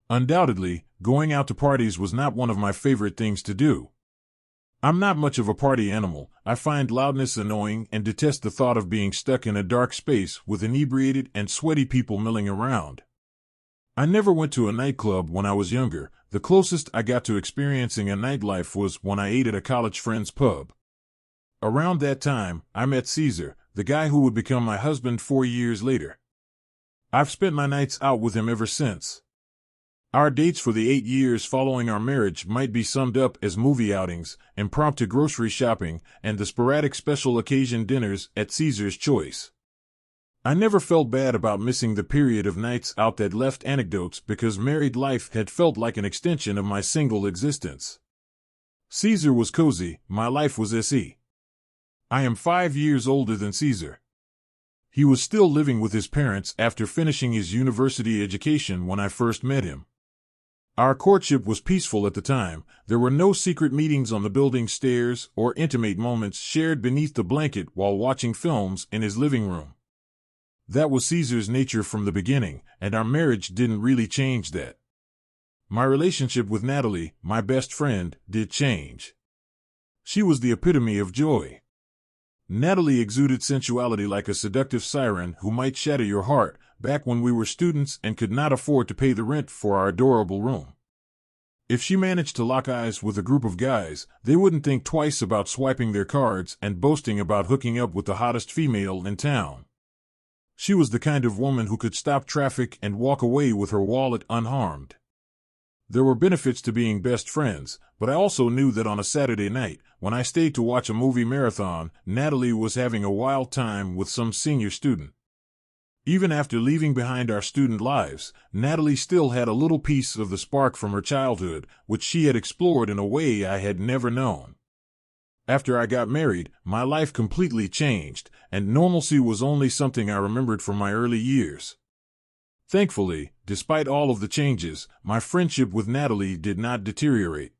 Undoubtedly, going out to parties was not one of my favorite things to do. I'm not much of a party animal. I find loudness annoying and detest the thought of being stuck in a dark space with inebriated and sweaty people milling around. I never went to a nightclub when I was younger. The closest I got to experiencing a nightlife was when I ate at a college friend's pub. Around that time, I met Caesar, the guy who would become my husband 4 years later. I've spent my nights out with him ever since. Our dates for the 8 years following our marriage might be summed up as movie outings, impromptu grocery shopping, and the sporadic special occasion dinners at Caesar's choice. I never felt bad about missing the period of nights out that left anecdotes because married life had felt like an extension of my single existence. Caesar was cozy, my life was SE. I am 5 years older than Caesar. He was still living with his parents after finishing his university education when I first met him. Our courtship was peaceful at the time. There were no secret meetings on the building stairs or intimate moments shared beneath the blanket while watching films in his living room. That was Caesar's nature from the beginning, and our marriage didn't really change that. My relationship with Natalie, my best friend, did change. She was the epitome of joy. Natalie exuded sensuality like a seductive siren who might shatter your heart, back when we were students and could not afford to pay the rent for our adorable room. If she managed to lock eyes with a group of guys, they wouldn't think twice about swiping their cards and boasting about hooking up with the hottest female in town. She was the kind of woman who could stop traffic and walk away with her wallet unharmed. There were benefits to being best friends, but I also knew that on a Saturday night, when I stayed to watch a movie marathon, Natalie was having a wild time with some senior student. Even after leaving behind our student lives, Natalie still had a little piece of the spark from her childhood, which she had explored in a way I had never known. After I got married, my life completely changed, and normalcy was only something I remembered from my early years. Thankfully, despite all of the changes, my friendship with Natalie did not deteriorate.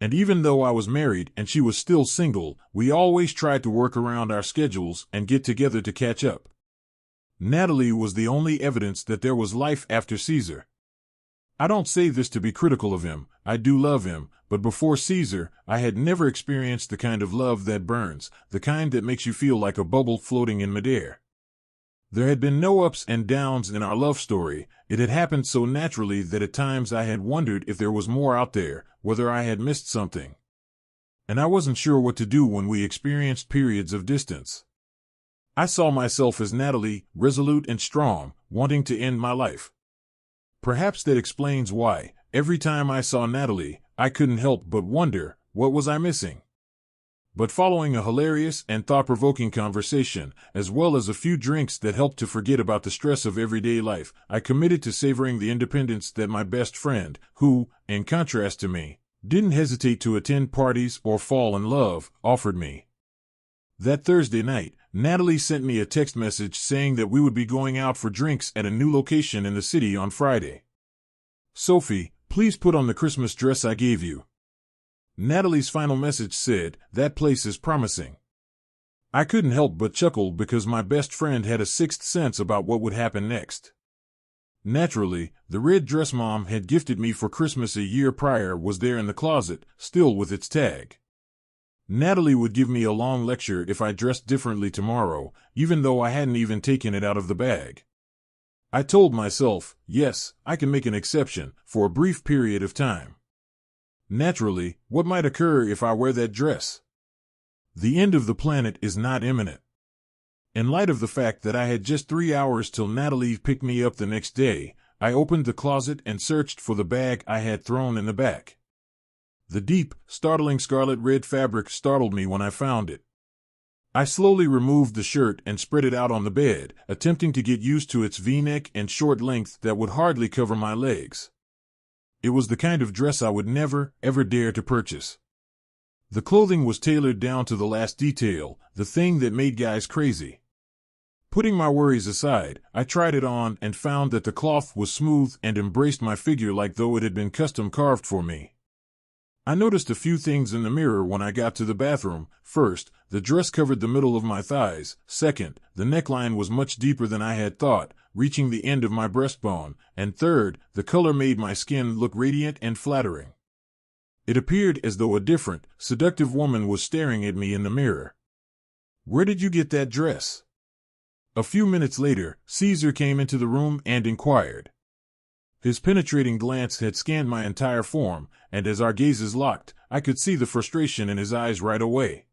And even though I was married and she was still single, we always tried to work around our schedules and get together to catch up. Natalie was the only evidence that there was life after Caesar. I don't say this to be critical of him. I do love him, but before Caesar, I had never experienced the kind of love that burns, the kind that makes you feel like a bubble floating in midair. There had been no ups and downs in our love story. It had happened so naturally that at times I had wondered if there was more out there, whether I had missed something. And I wasn't sure what to do when we experienced periods of distance. I saw myself as Natalie, resolute and strong, wanting to end my life. Perhaps that explains why, every time I saw Natalie, I couldn't help but wonder, what was I missing? But following a hilarious and thought-provoking conversation, as well as a few drinks that helped to forget about the stress of everyday life, I committed to savoring the independence that my best friend, who, in contrast to me, didn't hesitate to attend parties or fall in love, offered me. That Thursday night, Natalie sent me a text message saying that we would be going out for drinks at a new location in the city on Friday. "Sophie, please put on the Christmas dress I gave you." Natalie's final message said, "That place is promising." I couldn't help but chuckle because my best friend had a sixth sense about what would happen next. Naturally, the red dress Mom had gifted me for Christmas a year prior was there in the closet, still with its tag. Natalie would give me a long lecture if I dressed differently tomorrow, even though I hadn't even taken it out of the bag. I told myself, yes, I can make an exception, for a brief period of time. Naturally, what might occur if I wear that dress? The end of the planet is not imminent. In light of the fact that I had just 3 hours till Natalie picked me up the next day, I opened the closet and searched for the bag I had thrown in the back. The deep, startling scarlet red fabric startled me when I found it. I slowly removed the shirt and spread it out on the bed, attempting to get used to its V-neck and short length that would hardly cover my legs. It was the kind of dress I would never, ever dare to purchase. The clothing was tailored down to the last detail, the thing that made guys crazy. Putting my worries aside, I tried it on and found that the cloth was smooth and embraced my figure like though it had been custom carved for me. I noticed a few things in the mirror when I got to the bathroom. First, the dress covered the middle of my thighs. Second, the neckline was much deeper than I had thought, reaching the end of my breastbone, and third, the color made my skin look radiant and flattering. It appeared as though a different, seductive woman was staring at me in the mirror. "Where did you get that dress?" A few minutes later, Caesar came into the room and inquired. His penetrating glance had scanned my entire form, and as our gazes locked, I could see the frustration in his eyes right away.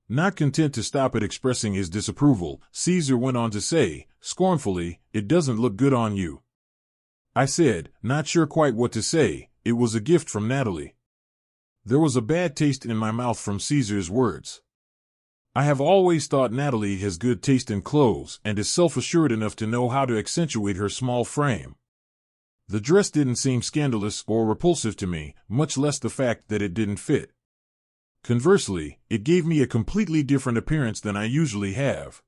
Not content to stop at expressing his disapproval, Caesar went on to say, scornfully, "It doesn't look good on you." I said, not sure quite what to say. It was a gift from Natalie. There was a bad taste in my mouth from Caesar's words. I have always thought Natalie has good taste in clothes and is self-assured enough to know how to accentuate her small frame. The dress didn't seem scandalous or repulsive to me, much less the fact that it didn't fit. Conversely, it gave me a completely different appearance than I usually have.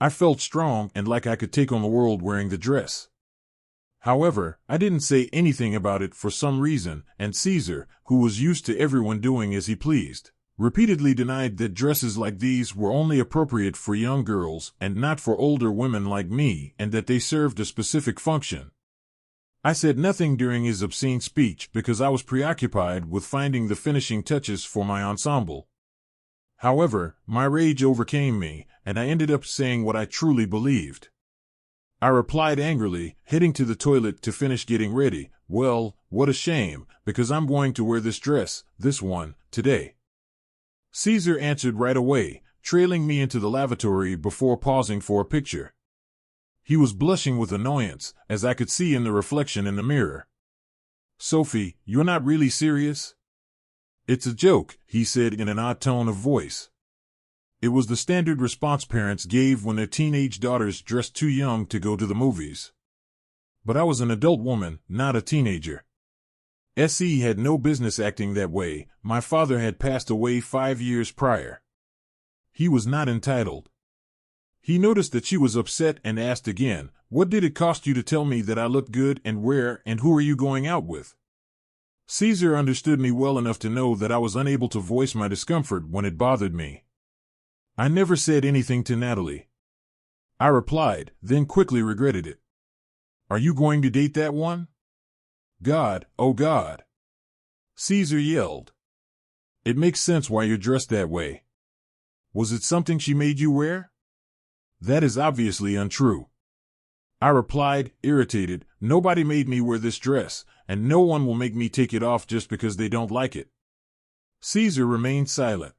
I felt strong and like I could take on the world wearing the dress. However, I didn't say anything about it for some reason, and Caesar, who was used to everyone doing as he pleased, repeatedly denied that dresses like these were only appropriate for young girls and not for older women like me, and that they served a specific function. I said nothing during his obscene speech because I was preoccupied with finding the finishing touches for my ensemble. However, my rage overcame me, and I ended up saying what I truly believed. I replied angrily, heading to the toilet to finish getting ready, "Well, what a shame, because I'm going to wear this dress, this one, today." Caesar answered right away, trailing me into the lavatory before pausing for a picture. He was blushing with annoyance, as I could see in the reflection in the mirror. "Sophie, you're not really serious?" "It's a joke," he said in an odd tone of voice. It was the standard response parents gave when their teenage daughters dressed too young to go to the movies. But I was an adult woman, not a teenager. S.E. had no business acting that way. My father had passed away 5 years prior. He was not entitled. He noticed that she was upset and asked again, "What did it cost you to tell me that I looked good, and where, and who are you going out with?" Caesar understood me well enough to know that I was unable to voice my discomfort when it bothered me. "I never said anything to Natalie," I replied, then quickly regretted it. "Are you going to date that one?" "God, oh God!" Caesar yelled. "It makes sense why you're dressed that way. Was it something she made you wear?" "That is obviously untrue," I replied, irritated. "Nobody made me wear this dress, and no one will make me take it off just because they don't like it." Caesar remained silent.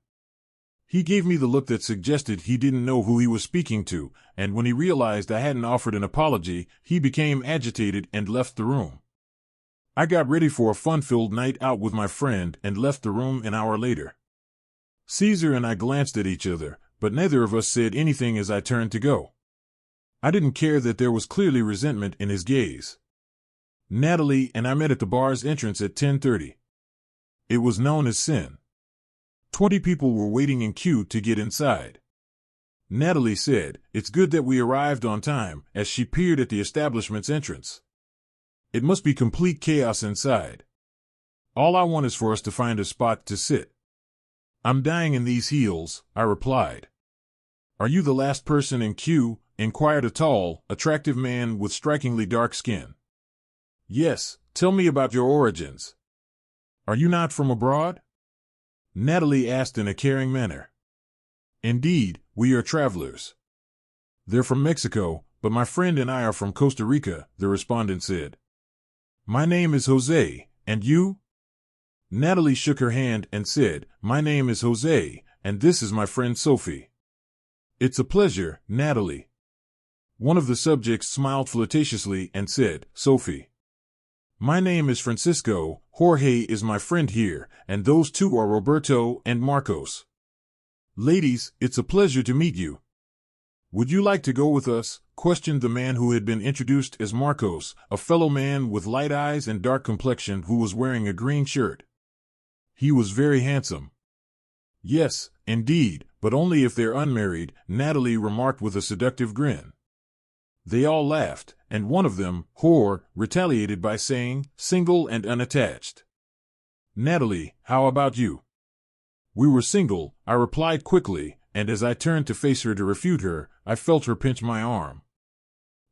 He gave me the look that suggested he didn't know who he was speaking to, and when he realized I hadn't offered an apology, he became agitated and left the room. I got ready for a fun-filled night out with my friend and left the room an hour later. Caesar and I glanced at each other, but neither of us said anything as I turned to go. I didn't care that there was clearly resentment in his gaze. Natalie and I met at the bar's entrance at 10:30. It was known as Sin. 20 people were waiting in queue to get inside. Natalie said, "It's good that we arrived on time," as she peered at the establishment's entrance. "It must be complete chaos inside. All I want is for us to find a spot to sit." "I'm dying in these heels," I replied. "Are you the last person in queue?" inquired a tall, attractive man with strikingly dark skin. "Yes, tell me about your origins. Are you not from abroad?" Natalie asked in a caring manner. "Indeed, we are travelers." "They're from Mexico, but my friend and I are from Costa Rica," the respondent said. "My name is Jose, and you?" Natalie shook her hand and said, "My name is Jose, and this is my friend Sophie." "It's a pleasure, Natalie." One of the subjects smiled flirtatiously and said, "Sophie." "My name is Francisco, Jorge is my friend here, and those two are Roberto and Marcos." "Ladies, it's a pleasure to meet you." "Would you like to go with us?" questioned the man who had been introduced as Marcos, a fellow man with light eyes and dark complexion who was wearing a green shirt. He was very handsome. "Yes, indeed, but only if they're unmarried," Natalie remarked with a seductive grin. They all laughed, and one of them, Hor, retaliated by saying, "Single and unattached." "Natalie, how about you?" "We were single," I replied quickly, and as I turned to face her to refute her, I felt her pinch my arm.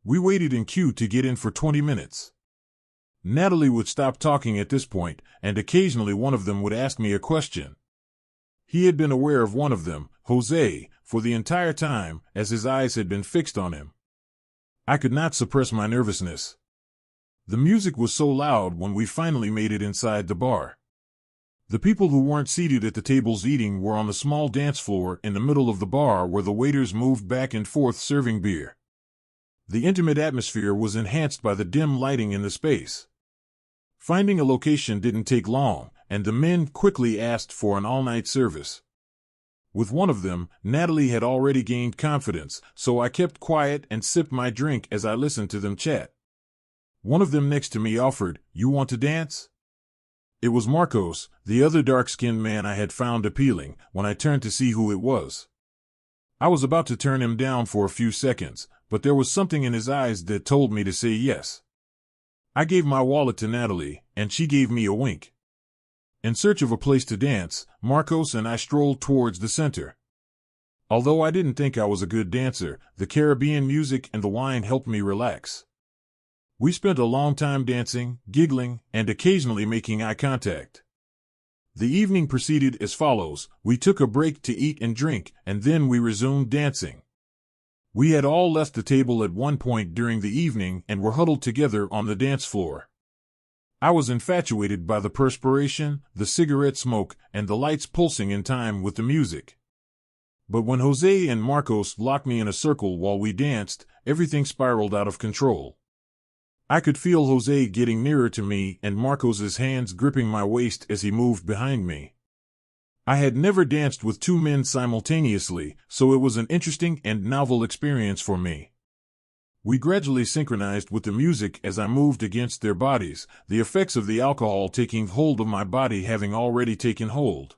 We waited in queue to get in for 20 minutes. Natalie would stop talking at this point, and occasionally one of them would ask me a question. He had been aware of one of them, Jose, for the entire time, as his eyes had been fixed on him. I could not suppress my nervousness. The music was so loud when we finally made it inside the bar. The people who weren't seated at the tables eating were on the small dance floor in the middle of the bar where the waiters moved back and forth serving beer. The intimate atmosphere was enhanced by the dim lighting in the space. Finding a location didn't take long, and the men quickly asked for an all-night service. With one of them, Natalie had already gained confidence, so I kept quiet and sipped my drink as I listened to them chat. One of them next to me offered, "You want to dance?" It was Marcos, the other dark-skinned man I had found appealing, when I turned to see who it was. I was about to turn him down for a few seconds, but there was something in his eyes that told me to say yes. I gave my wallet to Natalie, and she gave me a wink. In search of a place to dance, Marcos and I strolled towards the center. Although I didn't think I was a good dancer, the Caribbean music and the wine helped me relax. We spent a long time dancing, giggling, and occasionally making eye contact. The evening proceeded as follows. We took a break to eat and drink, and then we resumed dancing. We had all left the table at one point during the evening and were huddled together on the dance floor. I was infatuated by the perspiration, the cigarette smoke, and the lights pulsing in time with the music. But when Jose and Marcos locked me in a circle while we danced, everything spiraled out of control. I could feel Jose getting nearer to me and Marcos's hands gripping my waist as he moved behind me. I had never danced with two men simultaneously, so it was an interesting and novel experience for me. We gradually synchronized with the music as I moved against their bodies, the effects of the alcohol taking hold of my body having already taken hold.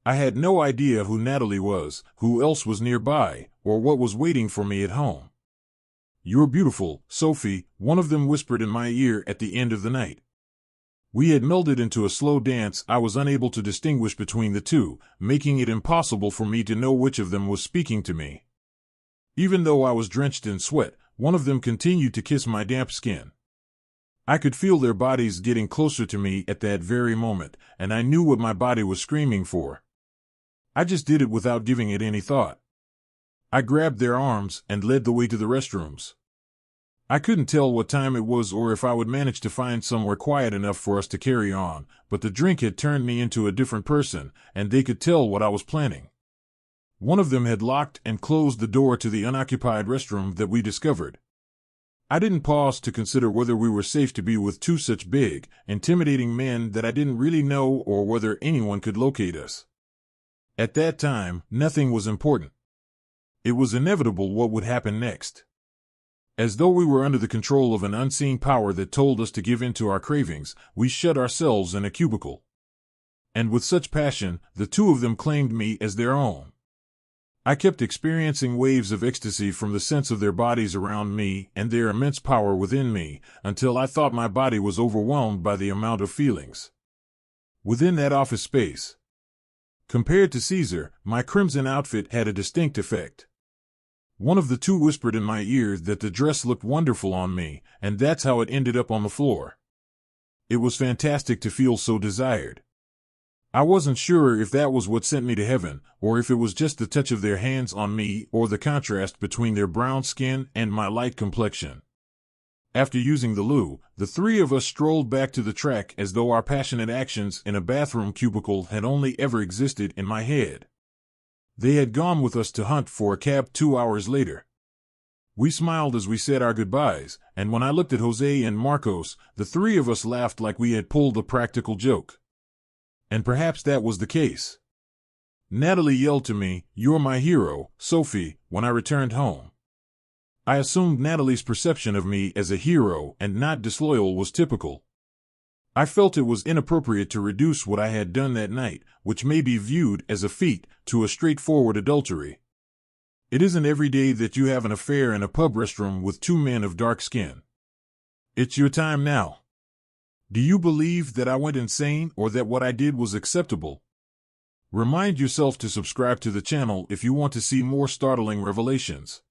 I had no idea who Natalie was, who else was nearby, or what was waiting for me at home. "You're beautiful, Sophie," one of them whispered in my ear at the end of the night. We had melded into a slow dance. I was unable to distinguish between the two, making it impossible for me to know which of them was speaking to me. Even though I was drenched in sweat, one of them continued to kiss my damp skin. I could feel their bodies getting closer to me at that very moment, and I knew what my body was screaming for. I just did it without giving it any thought. I grabbed their arms and led the way to the restrooms. I couldn't tell what time it was or if I would manage to find somewhere quiet enough for us to carry on, but the drink had turned me into a different person, and they could tell what I was planning. One of them had locked and closed the door to the unoccupied restroom that we discovered. I didn't pause to consider whether we were safe to be with two such big, intimidating men that I didn't really know or whether anyone could locate us. At that time, nothing was important. It was inevitable what would happen next. As though we were under the control of an unseen power that told us to give in to our cravings, we shut ourselves in a cubicle. And with such passion, the two of them claimed me as their own. I kept experiencing waves of ecstasy from the sense of their bodies around me and their immense power within me, until I thought my body was overwhelmed by the amount of feelings within that office space. Compared to Caesar, my crimson outfit had a distinct effect. One of the two whispered in my ear that the dress looked wonderful on me, and that's how it ended up on the floor. It was fantastic to feel so desired. I wasn't sure if that was what sent me to heaven, or if it was just the touch of their hands on me or the contrast between their brown skin and my light complexion. After using the loo, the three of us strolled back to the track as though our passionate actions in a bathroom cubicle had only ever existed in my head. They had gone with us to hunt for a cab 2 hours later. We smiled as we said our goodbyes, and when I looked at Jose and Marcos, the three of us laughed like we had pulled a practical joke. And perhaps that was the case. Natalie yelled to me, "You're my hero, Sophie," when I returned home. I assumed Natalie's perception of me as a hero and not disloyal was typical. I felt it was inappropriate to reduce what I had done that night, which may be viewed as a feat, to a straightforward adultery. It isn't every day that you have an affair in a pub restroom with two men of dark skin. It's your time now. Do you believe that I went insane or that what I did was acceptable? Remind yourself to subscribe to the channel if you want to see more startling revelations.